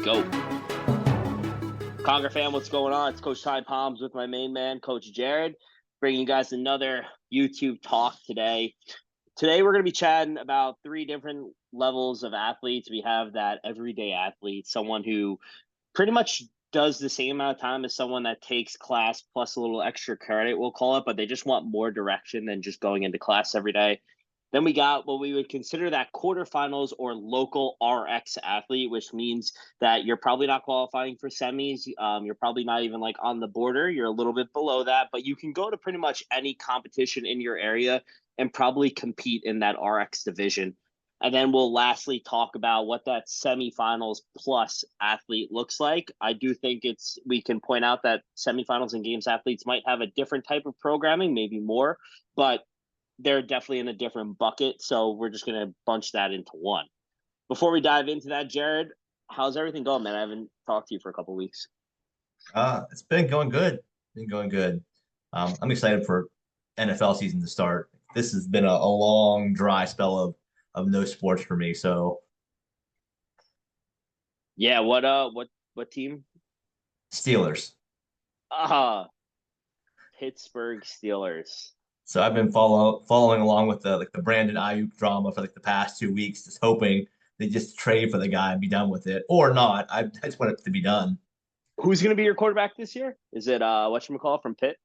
go. Conger fam, what's going on? It's Coach Ty Palms with my main man, Coach Jared, bringing you guys another YouTube talk today. Today, we're going to be chatting about three different levels of athletes. We have that everyday athlete, someone who pretty much does the same amount of time as someone that takes class plus a little extra credit, we'll call it, but they just want more direction than just going into class every day. Then we got what we would consider that quarterfinals or local RX athlete, which means that you're probably not qualifying for semis. You're probably not even like on the border. You're a little bit below that, but you can go to pretty much any competition in your area and probably compete in that RX division. And then we'll lastly talk about what that semifinals plus athlete looks like. I do think we can point out that semifinals and games athletes might have a different type of programming, maybe more, but they're definitely in a different bucket. So we're just going to bunch that into one. Before we dive into that, Jared, how's everything going, man? I haven't talked to you for a couple of weeks. It's been going good. I'm excited for NFL season to start. This has been a long, dry spell of no sports for me. So Yeah, what team? Steelers. Pittsburgh Steelers. So I've been following along with the Brandon Ayuk drama for the past 2 weeks, just hoping they just trade for the guy and be done with it, or not. I just want it to be done. Who's going to be your quarterback this year? Is it whatchamacallit from Pitt?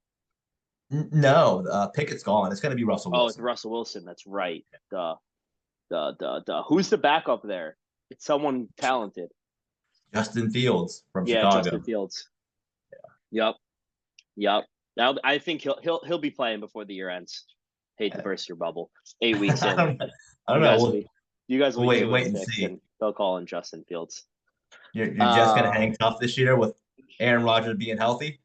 No, Pickett's gone. It's going to be Russell Oh, it's Wilson. Russell Wilson. That's right. Who's the backup there? It's someone talented. Justin Fields from Yeah, Chicago. Justin Fields. Yep. Now I think he'll be playing before the year ends. Hate to burst your bubble. 8 weeks in. I don't know. You guys will We'll be wait 2-6, and see. and they'll call in Justin Fields. You're just gonna hang tough this year with Aaron Rodgers being healthy.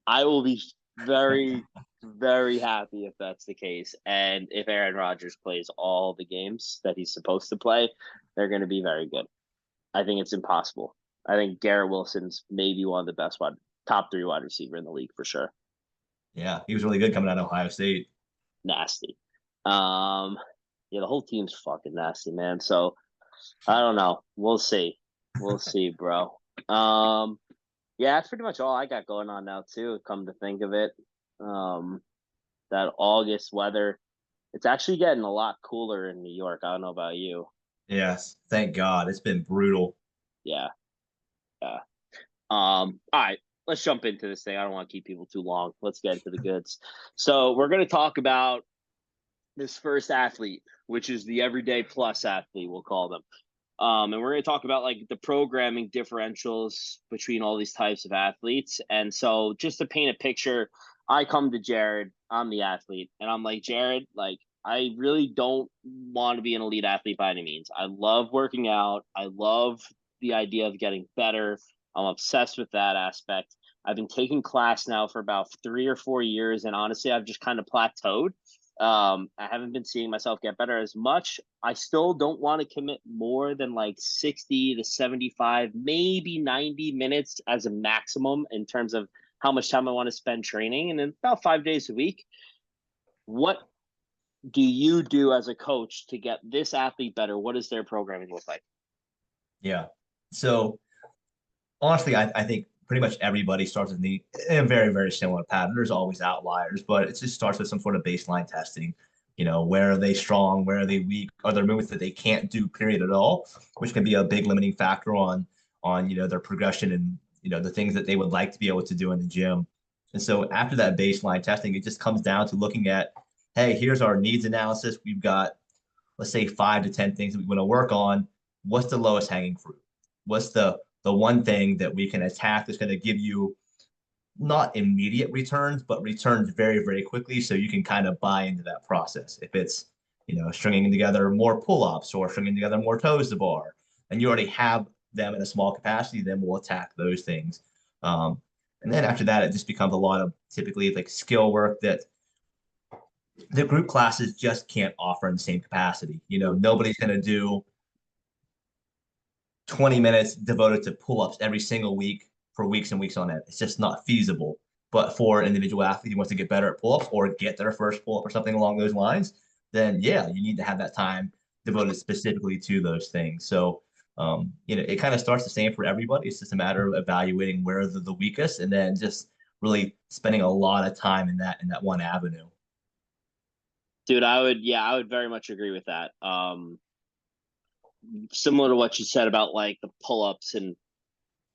I will be very, very happy if that's the case. And if Aaron Rodgers plays all the games that he's supposed to play, they're going to be very good. I think it's impossible. I think Garrett Wilson's maybe one of the best top 3 wide receiver in the league for sure. Yeah, he was really good coming out of Ohio State. Nasty. Yeah, the whole team's fucking nasty, man. So I don't know. We'll see, bro. Yeah, that's pretty much all I got going on now too. Come to think of it, that August weather, it's actually getting a lot cooler in New York. I don't know about you. Yes, thank God. It's been brutal. Yeah. All right, let's jump into this thing. I don't want to keep people too long. Let's get into the goods. So we're going to talk about this first athlete, which is the everyday plus athlete, we'll call them. And we're going to talk about like the programming differentials between all these types of athletes. And so just to paint a picture, I come to Jared, I'm the athlete, and I'm like, Jared, like, I really don't want to be an elite athlete by any means. I love working out. I love the idea of getting better. I'm obsessed with that aspect. I've been taking class now for about 3 or 4 years, and honestly, I've just kind of plateaued. I haven't been seeing myself get better as much. I still don't want to commit more than like 60 to 75, maybe 90 minutes as a maximum in terms of how much time I want to spend training. And then about 5 days a week. What do you do as a coach to get this athlete better? What does their programming look like? Yeah. So honestly, I think pretty much everybody starts with a very, very similar pattern. There's always outliers, but it just starts with some sort of baseline testing. Where are they strong? Where are they weak? Are there movements that they can't do, period, at all, which can be a big limiting factor on their progression and the things that they would like to be able to do in the gym. And so after that baseline testing, it just comes down to looking at, hey, here's our needs analysis. We've got, let's say, 5 to 10 things that we want to work on. What's the lowest hanging fruit? What's the one thing that we can attack that's going to give you not immediate returns, but returns very, very quickly, so you can kind of buy into that process. If it's, stringing together more pull-ups or stringing together more toes to bar, and you already have them in a small capacity, then we'll attack those things. And then after that, it just becomes a lot of typically like skill work that the group classes just can't offer in the same capacity. Nobody's going to do 20 minutes devoted to pull-ups every single week for weeks and weeks on end. It's just not feasible. But for an individual athlete who wants to get better at pull-ups or get their first pull-up or something along those lines, then yeah, you need to have that time devoted specifically to those things. So It kind of starts the same for everybody. It's just a matter of evaluating where they're the weakest and then just really spending a lot of time in that one avenue. Dude, I would very much agree with that. Similar to what you said about like the pull-ups, and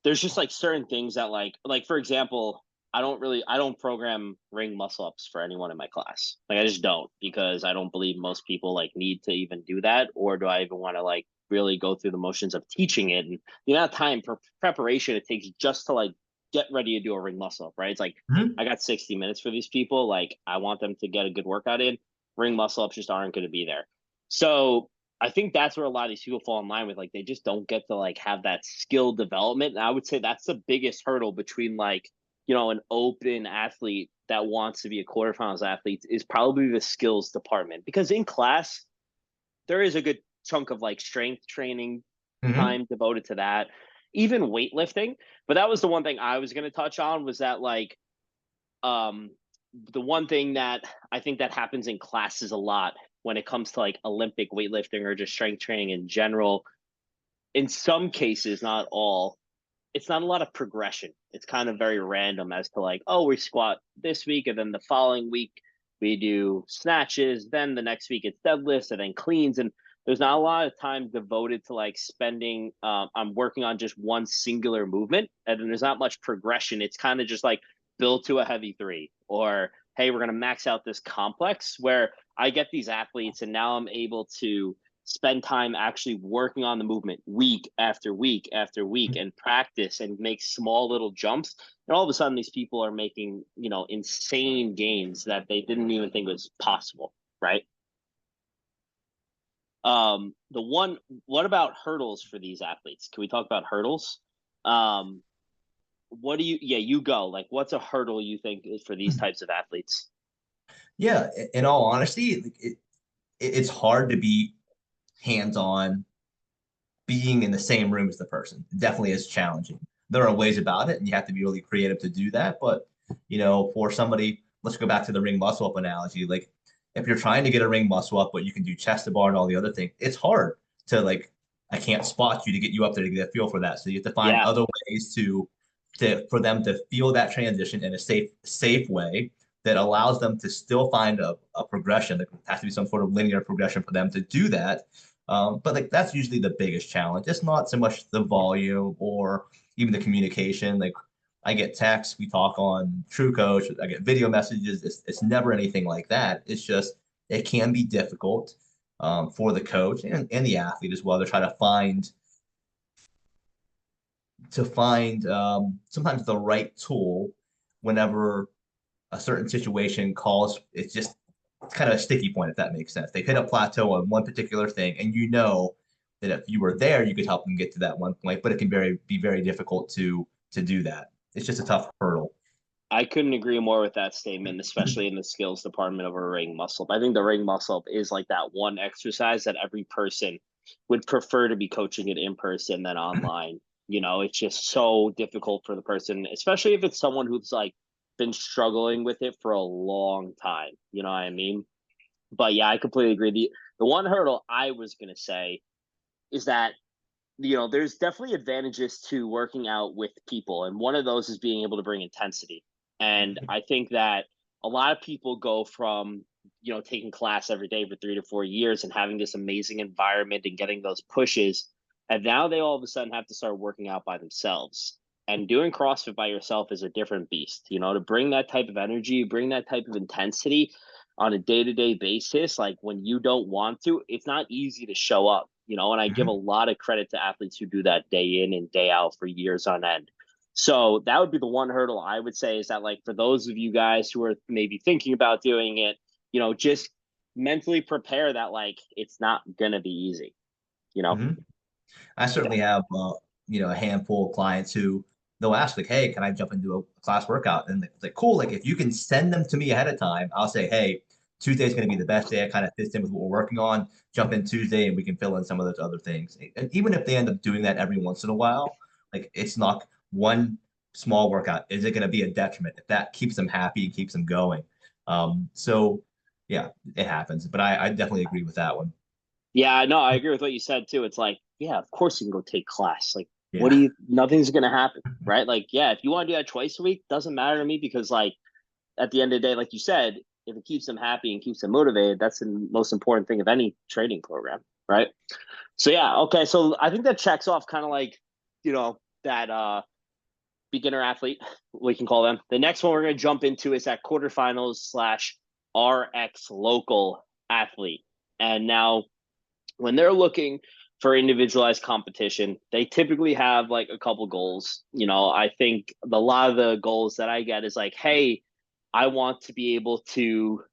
there's just like certain things that like for example, I don't program ring muscle ups for anyone in my class. Like I just don't, because I don't believe most people like need to even do that, or do I even want to like really go through the motions of teaching it and the amount of time for preparation it takes just to like get ready to do a ring muscle up, right? It's like Mhm. I got 60 minutes for these people. Like I want them to get a good workout in. Ring muscle ups just aren't going to be there. So I think that's where a lot of these people fall in line with, like they just don't get to like have that skill development. And I would say that's the biggest hurdle between like, an open athlete that wants to be a quarterfinals athlete is probably the skills department. Because in class, there is a good chunk of like strength training Mhm. time devoted to that, even weightlifting. But that was the one thing I was going to touch on, was that like um the one thing that I think that happens in classes a lot when it comes to like Olympic weightlifting or just strength training in general, in some cases, not all, it's not a lot of progression. It's kind of very random as to like, oh, we squat this week, and then the following week we do snatches. Then the next week it's deadlifts and then cleans. And there's not a lot of time devoted to like spending. I'm working on just one singular movement, and then there's not much progression. It's kind of just like build to a heavy three, or hey, we're gonna max out this complex. Where I get these athletes, and now I'm able to spend time actually working on the movement week after week after week and practice and make small little jumps. And all of a sudden these people are making, insane gains that they didn't even think was possible, right? The one What about hurdles for these athletes? Can we talk about hurdles? Um what do you Yeah, you go. Like what's a hurdle you think is for these types of athletes? Yeah, in all honesty, it's hard to be hands-on being in the same room as the person. It definitely is challenging. There are ways about it, and you have to be really creative to do that. But for somebody, let's go back to the ring muscle up analogy. Like, if you're trying to get a ring muscle up, but you can do chest to bar and all the other things, it's hard to like. I can't spot you to get you up there to get a feel for that. So you have to find Yeah. other ways to for them to feel that transition in a safe way that allows them to still find a progression. There has to be some sort of linear progression for them to do that, but like that's usually the biggest challenge. It's not so much the volume or even the communication. Like I get texts, we talk on True Coach, I get video messages. It's never anything like that. It's just it can be difficult for the coach and the athlete as well to try to find sometimes the right tool whenever a certain situation calls. It's kind of a sticky point, if that makes sense. They've hit a plateau on one particular thing, and you know that if you were there, you could help them get to that one point, but it can be very difficult to do that. It's just a tough hurdle. I couldn't agree more with that statement, especially in the skills department of a ring muscle up. I think the ring muscle up is like that one exercise that every person would prefer to be coaching it in person than online. It's just so difficult for the person, especially if it's someone who's like been struggling with it for a long time. You know what I mean? But yeah, I completely agree. The one hurdle I was gonna say is that there's definitely advantages to working out with people. And one of those is being able to bring intensity. And I think that a lot of people go from, taking class every day for 3 to 4 years and having this amazing environment and getting those pushes. And now they all of a sudden have to start working out by themselves. And doing CrossFit by yourself is a different beast, to bring that type of energy, bring that type of intensity on a day-to-day basis. Like when you don't want to, it's not easy to show up, and I give a Mhm. lot of credit to athletes who do that day in and day out for years on end. So that would be the one hurdle I would say, is that like for those of you guys who are maybe thinking about doing it, just mentally prepare that like it's not gonna be easy. Mhm. I Yeah. certainly have, a handful of clients who they'll ask like, "Hey, can I jump into a class workout?" And it's like, "Cool. Like, if you can send them to me ahead of time, I'll say, hey, Tuesday is going to be the best day. It kind of fits in with what we're working on. Jump in Tuesday, and we can fill in some of those other things." And even if they end up doing that every once in a while, like it's not one small workout. Is it going to be a detriment if that keeps them happy and keeps them going? So yeah, it happens. But I definitely agree with that one. Yeah, no, I agree with what you said too. It's like yeah, of course you can go take class. Like, what do Yeah. you? Nothing's gonna happen, right? Like, yeah, if you want to do that twice a week, doesn't matter to me because like at the end of the day, like you said, if it keeps them happy and keeps them motivated, that's the most important thing of any training program, right? So yeah, okay. So I think that checks off kind of like, that beginner athlete, we can call them. The next one we're gonna jump into is that quarterfinals slash RX local athlete. And now when they're looking for individualized competition, they typically have like a couple goals. I think a lot of the goals that I get is like, hey, I want to be able to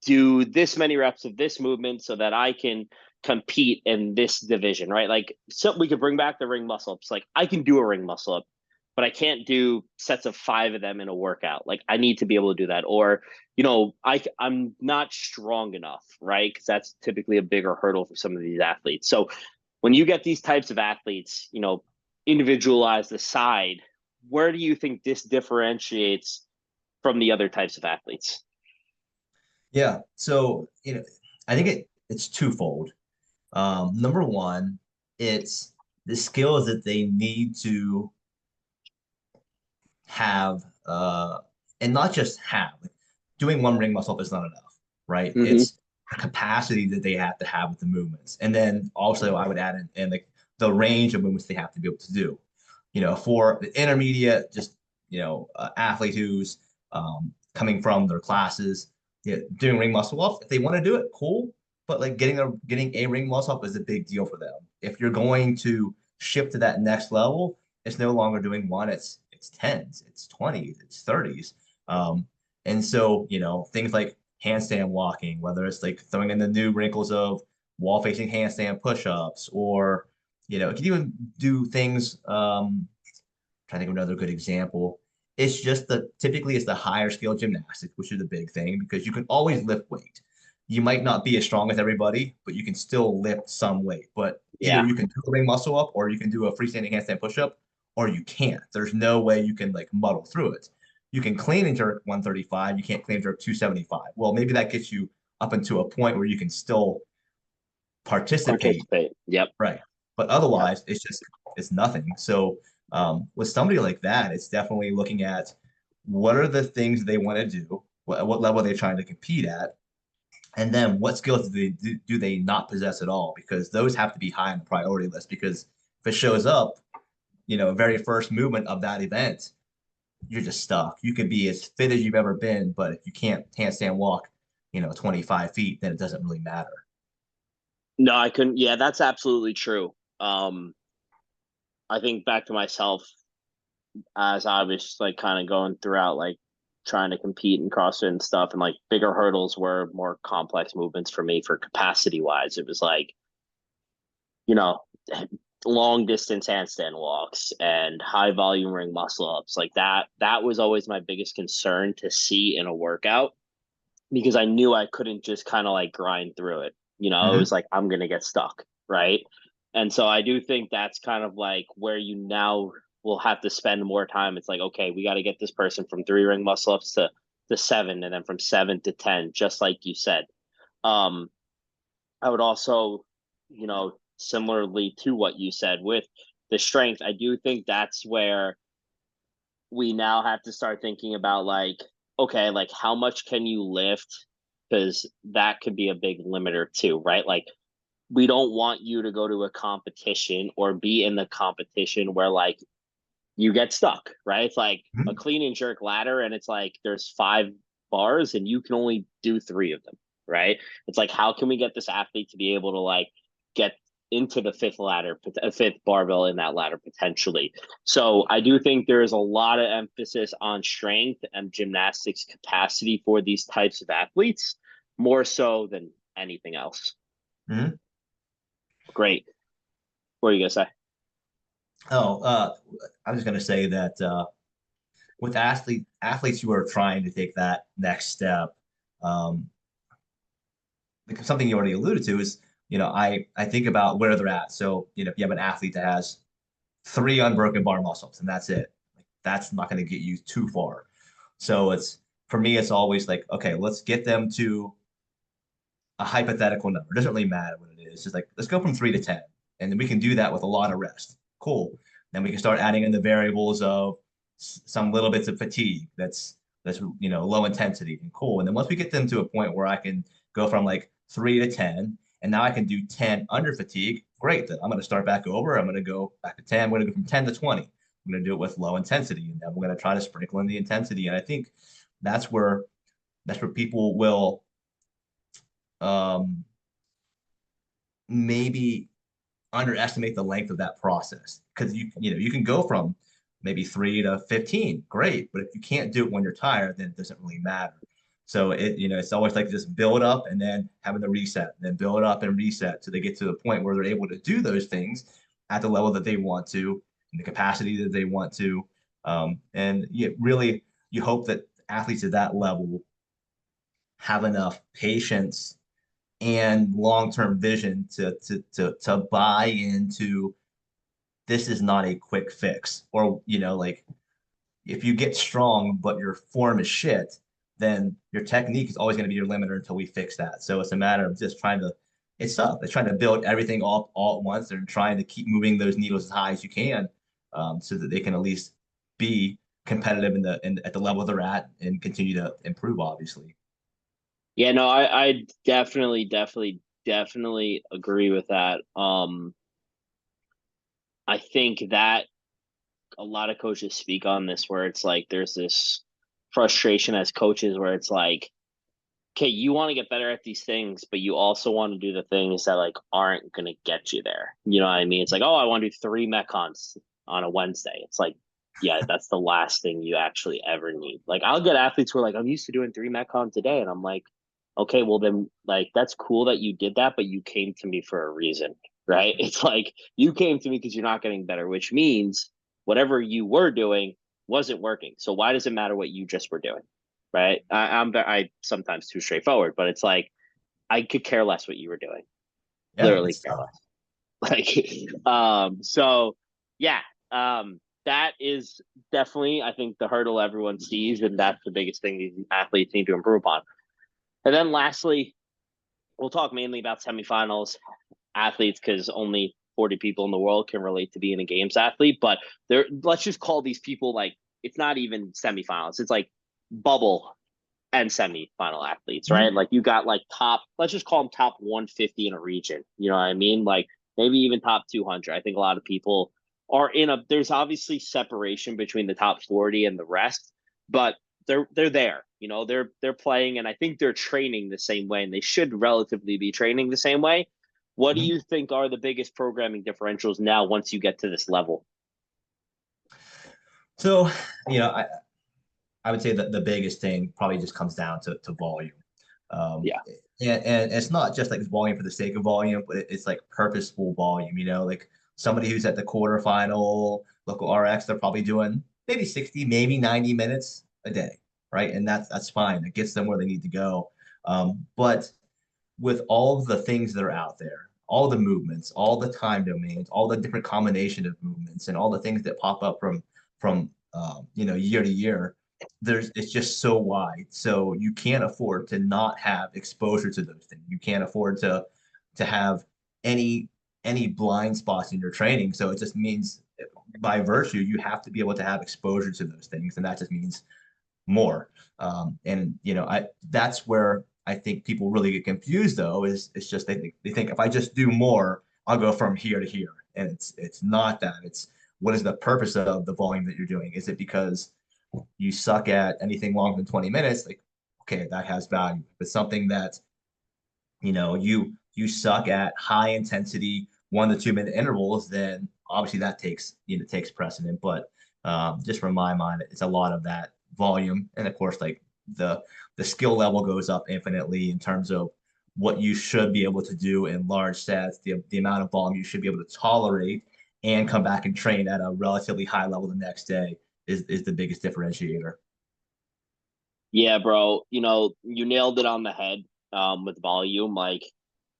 do this many reps of this movement so that I can compete in this division, right? Like, so we could bring back the ring muscle ups. Like, I can do a ring muscle up, but I can't do sets of 5 of them in a workout. Like, I need to be able to do that. Or, I'm not strong enough, right? Because that's typically a bigger hurdle for some of these athletes. So when you get these types of athletes, individualized aside, where do you think this differentiates from the other types of athletes? Yeah. So, I think it's twofold. Number one, it's the skills that they need to have, and not just have. Like, doing one ring muscle up is not enough, right? Mm-hmm. It's a capacity that they have to have with the movements, and then also I would add in like the range of movements they have to be able to do. For the intermediate, just athlete who's coming from their classes, doing ring muscle ups. If they want to do it, cool. But like getting a ring muscle up is a big deal for them. If you're going to shift to that next level, it's no longer doing one. It's tens, it's 20s, it's 30s. And so, things like handstand walking, whether it's like throwing in the new wrinkles of wall facing handstand push-ups, or it can even do things. Trying to think of another good example. It's just typically it's the higher skill gymnastics, which is the big thing because you can always lift weight. You might not be as strong as everybody, but you can still lift some weight. But either Yeah. you can do a ring muscle up, or you can do a freestanding handstand push up, or you can't. There's no way you can like muddle through it. You can clean and jerk 135. You can't clean and jerk 275. Well, maybe that gets you up into a point where you can still participate. Participate. Yep. Right. But Yep. otherwise, it's nothing. So with somebody like that, it's definitely looking at what are the things they want to do, what level are they trying to compete at, and then what skills do they not possess at all? Because those have to be high on the priority list. Because if it shows up, very first movement of that event, you're just stuck. You could be as fit as you've ever been, but if you can't handstand walk, 25 feet, then it doesn't really matter. No, I couldn't. Yeah, that's absolutely true. I think back to myself as I was like kind of going throughout, like trying to compete in CrossFit and stuff, and like bigger hurdles were more complex movements for me for capacity wise. It was like, you know, long distance handstand walks and high volume ring muscle ups like that was always my biggest concern to see in a workout because I knew I couldn't just kind of like grind through it. It Mm-hmm. was like I'm gonna get stuck, right? And so I do think that's kind of like where you now will have to spend more time. It's like, okay, we got to get this person from 3 ring muscle ups to 7, and then from 7 to 10, just like you said. Um, I would also, similarly to what you said with the strength, I do think that's where we now have to start thinking about like, okay, like how much can you lift? Because that could be a big limiter too, right? Like we don't want you to go to a competition or be in the competition where like you get stuck, right? It's like a clean and jerk ladder, and it's like there's 5 bars and you can only do 3 of them, right? It's like, how can we get this athlete to be able to like get into the fifth ladder, a fifth barbell in that ladder potentially? So I do think there is a lot of emphasis on strength and gymnastics capacity for these types of athletes, more so than anything else. Mm-hmm. Great. What are you gonna say? Oh, I was going to say that with athletes who are trying to take that next step, um, because something you already alluded to is, I think about where they're at. So, if you have an athlete that has 3 unbroken bar muscles and that's it, like, that's not going to get you too far. So for me, it's always like, okay, let's get them to a hypothetical number. It doesn't really matter what it is. Just like, let's go from 3 to 10. And then we can do that with a lot of rest. Cool. Then we can start adding in the variables of some little bits of fatigue that's low intensity and cool. And then once we get them to a point where I can go from like 3 to 10, and now I can do 10 under fatigue, great. Then I'm going to start back over. I'm going to go back to 10. I'm going to go from 10 to 20. I'm going to do it with low intensity, and then we're going to try to sprinkle in the intensity. And I think that's where people will um, maybe underestimate the length of that process, because you can go from maybe 3 to 15, great, but if you can't do it when you're tired, then it doesn't really matter. So it's always like just build up and then having the reset, and then build up and reset so they get to the point where they're able to do those things at the level that they want to, in the capacity that they want to. And really, you hope that athletes at that level have enough patience and long-term vision to buy into, this is not a quick fix. Or like, if you get strong but your form is shit, then your technique is always going to be your limiter until we fix that. So it's a matter of just trying to, it's tough. It's trying to build everything all at once and trying to keep moving those needles as high as you can, so that they can at least be competitive at the level they're at and continue to improve, obviously. Yeah, no, I definitely agree with that. I think that a lot of coaches speak on this where it's like there's this frustration as coaches where it's like, okay, you want to get better at these things, but you also want to do the things that like aren't going to get you there. You know what I mean? It's like, oh, I want to do 3 metcons on a Wednesday. It's like, yeah, that's the last thing you actually ever need. Like, I'll get athletes who are like, I'm used to doing 3 metcons a day, and I'm like, okay, well then, like, that's cool that you did that, but you came to me for a reason, right? It's like you came to me because you're not getting better, which means whatever you were doing wasn't working. So why does it matter what you just were doing? Right? I sometimes too straightforward, but it's like I could care less what you were doing. Yeah, Literally it's care tough. less. Like, so yeah, that is definitely I think the hurdle everyone sees, and that's the biggest thing these athletes need to improve upon. And then lastly, we'll talk mainly about semifinals athletes because only 40 people in the world can relate to being a games athlete. But there, let's just call these people like it's not even semifinals. It's like bubble and semifinal athletes, right? Mhm. Like you got like top, let's just call them top 150 in a region. You know what I mean? Like maybe even top 200. I think a lot of people are in a. There's obviously separation between the top 40 and the rest, but they're there. You know, they're playing, and I think they're training the same way, and they should relatively be training the same way. What do Mhm. you think are the biggest programming differentials now once you get to this level? So, you know, I would say that the biggest thing probably just comes down to volume. Um, Yeah. and it's not just like volume for the sake of volume, but it's like purposeful volume, like somebody who's at the quarterfinal local RX, they're probably doing maybe 60, maybe 90 minutes a day, right? And that's fine. It gets them where they need to go. But with all of the things that are out there, all the movements, all the time domains, all the different combination of movements, and all the things that pop up from year to year, it's just so wide. So you can't afford to not have exposure to those things. You can't afford to have any any blind spots in your training. So it just means by virtue you have to be able to have exposure to those things, and that just means more. And I that's where I think people really get confused though, is it's just they think if I just do more, I'll go from here to here. And it's not that. It's what is the purpose of the volume that you're doing? Is it because you suck at anything longer than 20 minutes? Like, okay, that has value. But something that, you suck at high intensity 1 to 2 minute intervals, then obviously that takes precedent. But just from my mind, it's a lot of that volume, and of course, like the skill level goes up infinitely in terms of what you should be able to do in large sets, the amount of volume you should be able to tolerate, and come back and train at a relatively high level the next day is the biggest differentiator. Yeah, bro. You know, you nailed it on the head with volume. Like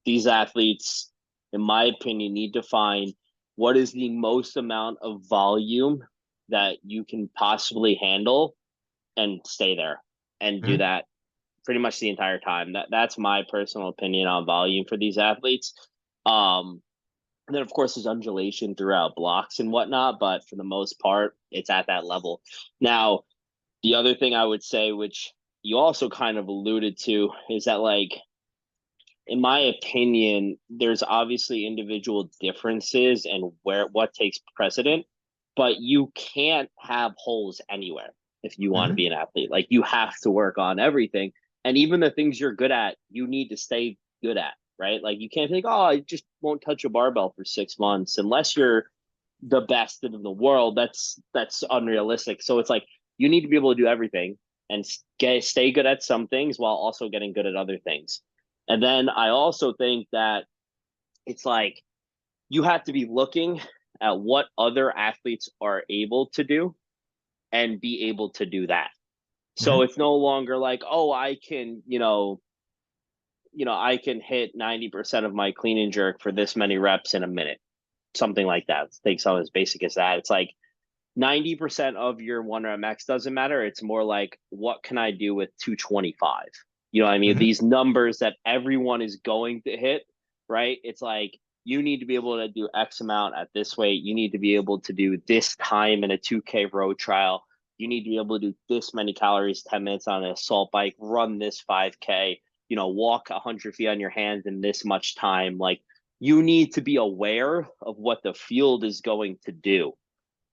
these athletes, in my opinion, need to find what is the most amount of volume that you can possibly handle and stay there and do Mhm. that pretty much the entire time. That's my personal opinion on volume for these athletes. Um, And then of course there's undulation throughout blocks and whatnot, but for the most part, it's at that level. Now, the other thing I would say, which you also kind of alluded to, is that like in my opinion, there's obviously individual differences and where what takes precedent, but you can't have holes anywhere if you want to Hmm. be an athlete. Like you have to work on everything. And even the things you're good at, you need to stay good at, right? Like you can't think, oh, I just won't touch a barbell for 6 months unless you're the best in the world. That's unrealistic. So it's like you need to be able to do everything and stay good at some things while also getting good at other things. And then I also think that it's like you have to be looking at what other athletes are able to do and be able to do that. So Hmm. it's no longer like, oh, I can, I can hit 90% of my clean and jerk for this many reps in a minute, something like that. Take something as basic as that. It's like 90% of your one rep max doesn't matter. It's more like, what can I do with 225? You know what I mean? Hmm. These numbers that everyone is going to hit, right? It's like, you need to be able to do X amount at this weight. You need to be able to do this time in a 2K road trial. You need to be able to do this many calories, 10 minutes on an assault bike, run this 5K, walk 100 feet on your hands in this much time. Like, you need to be aware of what the field is going to do,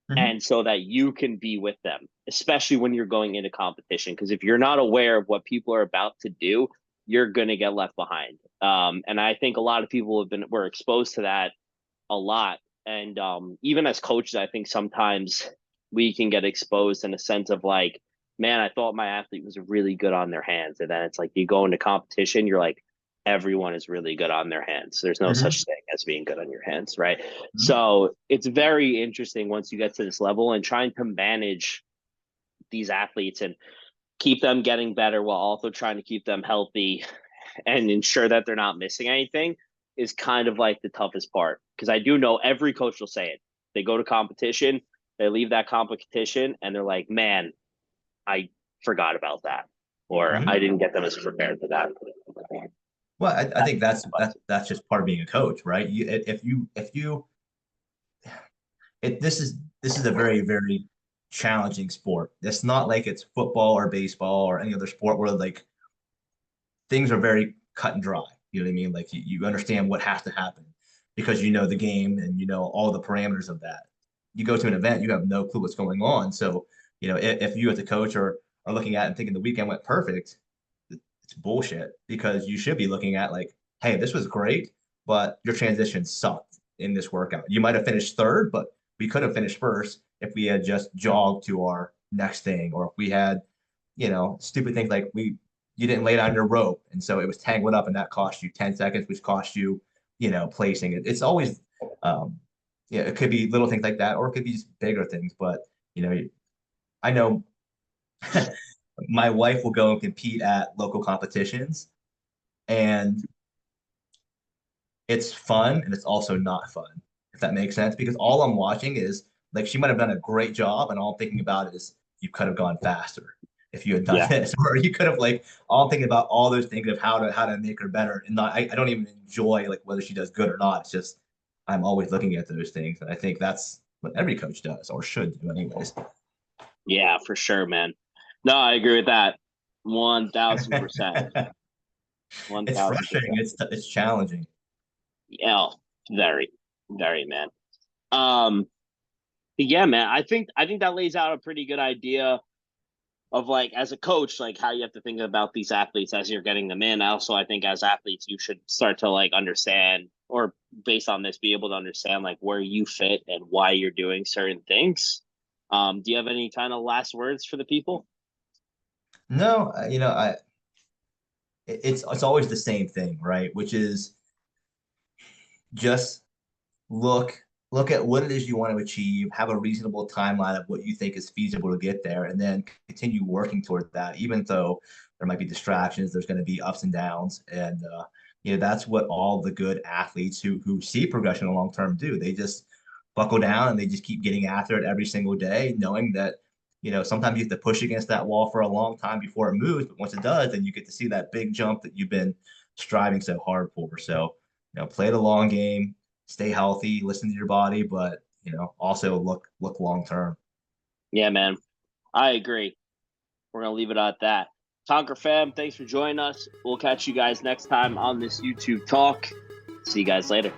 Hmm. and so that you can be with them, especially when you're going into competition. Because if you're not aware of what people are about to do, you're going to get left behind. And I think a lot of people were exposed to that a lot. And even as coaches, I think sometimes we can get exposed in a sense of like, man, I thought my athlete was really good on their hands. And then it's like you go into competition, you're like, everyone is really good on their hands. There's no Hmm. such thing as being good on your hands, right? Hmm. So it's very interesting once you get to this level and trying to manage these athletes and keep them getting better while also trying to keep them healthy and ensure that they're not missing anything is kind of like the toughest part. Because I do know every coach will say it. They go to competition, they leave that competition, and they're like, man, I forgot about that. Or Hmm. I didn't get them as prepared for that. Well, I think that's just part of being a coach, right? If you this is a very very challenging sport. It's not like it's football or baseball or any other sport where like things are very cut and dry. You know what I mean? Like you understand what has to happen because you know the game and you know all the parameters of that. You go to an event, you have no clue what's going on. So, if you as a coach are looking at and thinking the weekend went perfect, it's bullshit because you should be looking at like, hey, this was great, but your transition sucked in this workout. You might have finished third, but we could have finished first if we had just jogged to our next thing, or if we had, stupid things like you didn't lay down your rope, and so it was tangled up, and that cost you 10 seconds, which cost you, placing it. It's always, yeah, it could be little things like that, or it could be just bigger things. But I know my wife will go and compete at local competitions, and it's fun and it's also not fun, if that makes sense. Because all I'm watching is like she might have done a great job, and all I'm thinking about is you could have gone faster if you had done Yeah. this, or you could have like all I'm thinking about all those things of how to make her better. And I don't even enjoy like whether she does good or not. It's just I'm always looking at those things. And I think that's what every coach does or should do anyways. Yeah, for sure, man. No, I agree with that. 1000%. It's frustrating. 1000%. It's challenging. Yeah, very, very, man. Um, yeah, man. I think that lays out a pretty good idea of like as a coach, like how you have to think about these athletes as you're getting them in. Also, I think as athletes, you should start to like understand, or based on this, be able to understand like where you fit and why you're doing certain things. Do you have any kind of last words for the people? No, it's always the same thing, right? Which is just look at what it is you want to achieve, have a reasonable timeline of what you think is feasible to get there, and then continue working toward that. Even though there might be distractions, there's going to be ups and downs, and that's what all the good athletes who see progression long term do. They just buckle down and they just keep getting after it every single day, knowing that sometimes you have to push against that wall for a long time before it moves, but once it does, then you get to see that big jump that you've been striving so hard for. So, play the long game, stay healthy, listen to your body, but also look long term. Yeah, man. I agree. We're gonna leave it at that. Conquer fam, thanks for joining us. We'll catch you guys next time on this YouTube talk. See you guys later.